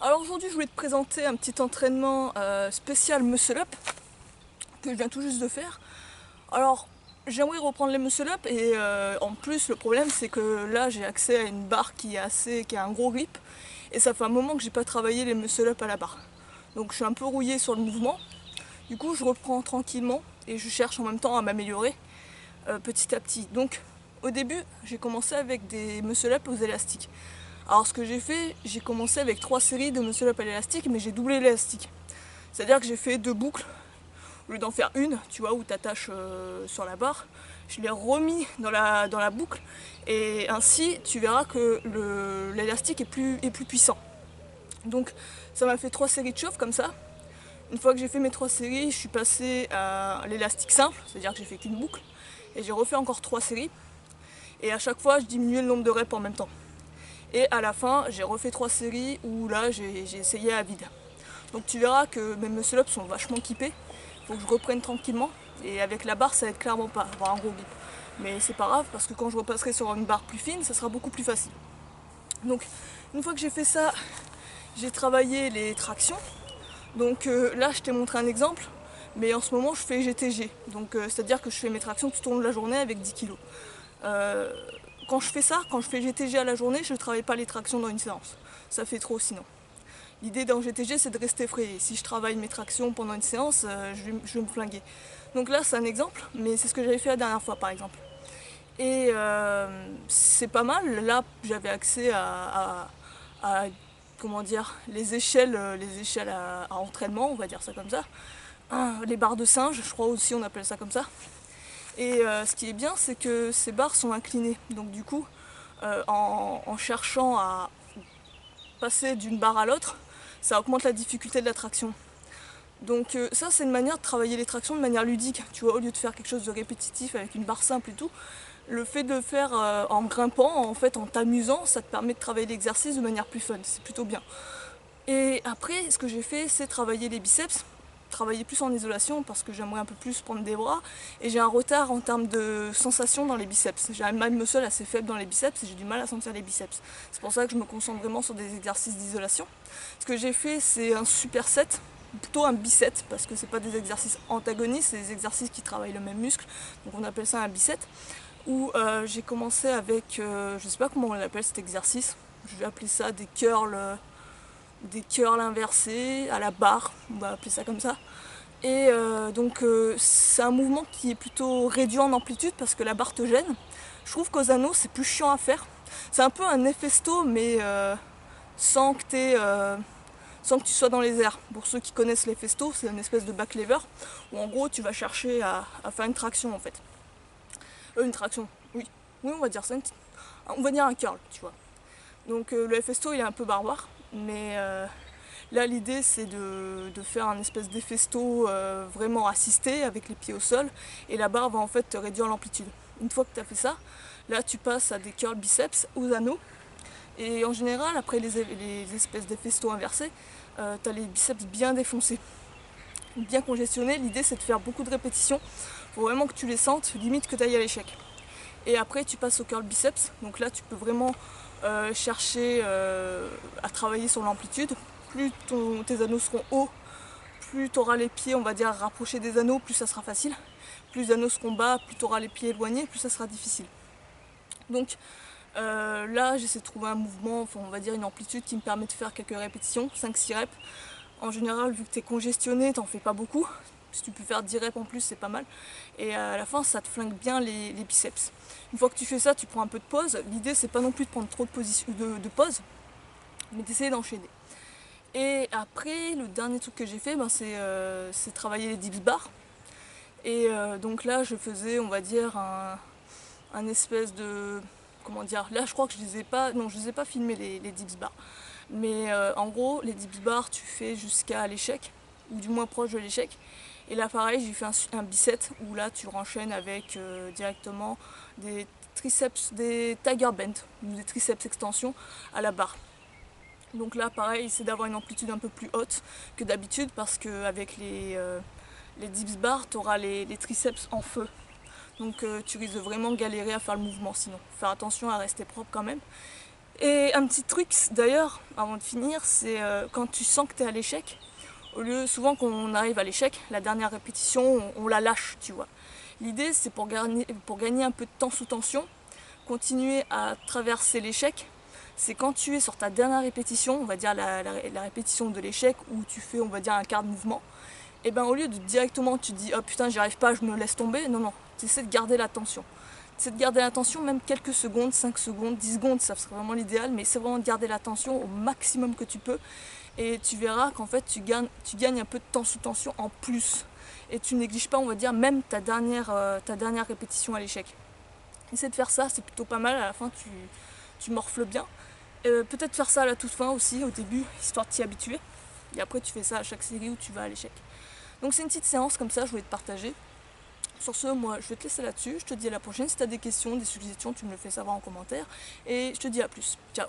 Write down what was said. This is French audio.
Alors aujourd'hui je voulais te présenter un petit entraînement spécial muscle up que je viens tout juste de faire. Alors j'aimerais reprendre les muscle up et en plus le problème c'est que là j'ai accès à une barre qui a un gros grip et ça fait un moment que j'ai pas travaillé les muscle up à la barre. Donc je suis un peu rouillée sur le mouvement. Du coup je reprends tranquillement et je cherche en même temps à m'améliorer petit à petit. Donc au début j'ai commencé avec des muscle up aux élastiques. Alors ce que j'ai fait, j'ai commencé avec 3 séries de muscle up à l'élastique, mais j'ai doublé l'élastique. C'est-à-dire que j'ai fait 2 boucles, au lieu d'en faire une, tu vois, où tu attaches sur la barre, je l'ai remis dans la boucle, et ainsi tu verras que l'élastique est plus puissant. Donc ça m'a fait 3 séries de chauffe comme ça. Une fois que j'ai fait mes 3 séries, je suis passée à l'élastique simple, c'est-à-dire que j'ai fait qu'une boucle, et j'ai refait encore 3 séries, et à chaque fois je diminuais le nombre de reps en même temps. Et à la fin, j'ai refait 3 séries où là, j'ai essayé à vide. Donc tu verras que mes muscle-ups sont vachement kippés. Il faut que je reprenne tranquillement. Et avec la barre, ça va être clairement pas avoir un gros grip. Mais c'est pas grave parce que quand je repasserai sur une barre plus fine, ça sera beaucoup plus facile. Donc une fois que j'ai fait ça, j'ai travaillé les tractions. Donc là, je t'ai montré un exemple. Mais en ce moment, je fais GTG. Donc c'est-à-dire que je fais mes tractions tout au long de la journée avec 10 kg. Quand je fais ça, quand je fais GTG à la journée, je ne travaille pas les tractions dans une séance. Ça fait trop sinon. L'idée dans GTG, c'est de rester frais. Et si je travaille mes tractions pendant une séance, je vais me flinguer. Donc là, c'est un exemple, mais c'est ce que j'avais fait la dernière fois, par exemple. Et c'est pas mal. Là, j'avais accès à, comment dire, les échelles à entraînement, on va dire ça comme ça. Les barres de singe, je crois aussi on appelle ça comme ça. Et ce qui est bien, c'est que ces barres sont inclinées. Donc du coup, en cherchant à passer d'une barre à l'autre, ça augmente la difficulté de la traction. Donc ça, c'est une manière de travailler les tractions de manière ludique. Tu vois, au lieu de faire quelque chose de répétitif avec une barre simple et tout, le fait de le faire en grimpant, en fait, en t'amusant, ça te permet de travailler l'exercice de manière plus fun. C'est plutôt bien. Et après, ce que j'ai fait, c'est travailler les biceps, travailler plus en isolation parce que j'aimerais un peu plus prendre des bras. Et j'ai un retard en termes de sensation dans les biceps. J'ai un mind muscle assez faible dans les biceps et j'ai du mal à sentir les biceps. C'est pour ça que je me concentre vraiment sur des exercices d'isolation. Ce que j'ai fait, c'est un superset, plutôt un biceps parce que c'est pas des exercices antagonistes, c'est des exercices qui travaillent le même muscle. Donc on appelle ça un biceps. Où j'ai commencé avec, je sais pas comment on l'appelle cet exercice. Je vais appeler ça des curls inversés à la barre, on va appeler ça comme ça. Et donc c'est un mouvement qui est plutôt réduit en amplitude parce que la barre te gêne. Je trouve qu'aux anneaux c'est plus chiant à faire. C'est un peu un effesto mais sans que sans que tu sois dans les airs. Pour ceux qui connaissent l'effesto, c'est une espèce de back lever où en gros tu vas chercher à faire une traction en fait. Une traction, oui. Oui, on va dire ça. On va dire un curl, tu vois. Donc le FSTO il est un peu barbare, mais là l'idée c'est de faire un espèce d'effesto vraiment assisté avec les pieds au sol et la barre va en fait te réduire l'amplitude. Une fois que tu as fait ça, là tu passes à des curls biceps aux anneaux et en général après les espèces d'effesto inversés, tu as les biceps bien défoncés, bien congestionnés. L'idée c'est de faire beaucoup de répétitions, faut vraiment que tu les sentes, limite que tu ailles à l'échec. Et après tu passes au curl biceps, donc là tu peux vraiment chercher à travailler sur l'amplitude. Plus tes anneaux seront hauts, plus tu auras les pieds, on va dire, rapprochés des anneaux, plus ça sera facile. Plus les anneaux seront bas, plus tu auras les pieds éloignés, plus ça sera difficile. Donc là, j'essaie de trouver un mouvement, enfin, on va dire une amplitude qui me permet de faire quelques répétitions, 5-6 reps. En général, vu que tu es congestionné, t'en fais pas beaucoup. Si tu peux faire 10 reps en plus, c'est pas mal. Et à la fin, ça te flingue bien les biceps. Une fois que tu fais ça, tu prends un peu de pause. L'idée, c'est pas non plus de prendre trop de pause, mais d'essayer d'enchaîner. Et après, le dernier truc que j'ai fait, ben, c'est travailler les dips bars. Et donc là, je faisais, on va dire, un espèce de... Comment dire? Là, je crois que je les ai pas... Non, je les ai pas filmés, les dips bars. Mais en gros, les dips bars, tu fais jusqu'à l'échec, ou du moins proche de l'échec. Et là, pareil, j'ai fait un bicep où là, tu renchaînes avec directement des triceps, des tiger bend, ou des triceps extension à la barre. Donc là, pareil, c'est d'avoir une amplitude un peu plus haute que d'habitude parce qu'avec les dips bars, tu auras les triceps en feu. Donc tu risques de vraiment galérer à faire le mouvement sinon. Faire attention à rester propre quand même. Et un petit truc d'ailleurs, avant de finir, c'est quand tu sens que tu es à l'échec, au lieu, souvent quand on arrive à l'échec, la dernière répétition, on la lâche, tu vois. L'idée, c'est pour gagner un peu de temps sous tension, continuer à traverser l'échec. C'est quand tu es sur ta dernière répétition, on va dire la répétition de l'échec, où tu fais, on va dire, un quart de mouvement, et ben au lieu de directement tu te dis oh putain j'y arrive pas, je me laisse tomber, non non, tu essaies de garder l'attention. C'est de garder l'attention même quelques secondes, 5 secondes, 10 secondes, ça serait vraiment l'idéal, mais c'est vraiment de garder l'attention au maximum que tu peux. Et tu verras qu'en fait tu gagnes un peu de temps sous tension en plus. Et tu négliges pas, on va dire, même ta dernière répétition à l'échec. Essaie de faire ça, c'est plutôt pas mal, à la fin tu morfles bien. Peut-être faire ça à la toute fin aussi, au début, histoire de t'y habituer. Et après tu fais ça à chaque série où tu vas à l'échec. Donc c'est une petite séance comme ça, je voulais te partager. Sur ce, moi je vais te laisser là-dessus, je te dis à la prochaine. Si tu as des questions, des suggestions, tu me le fais savoir en commentaire. Et je te dis à plus. Ciao.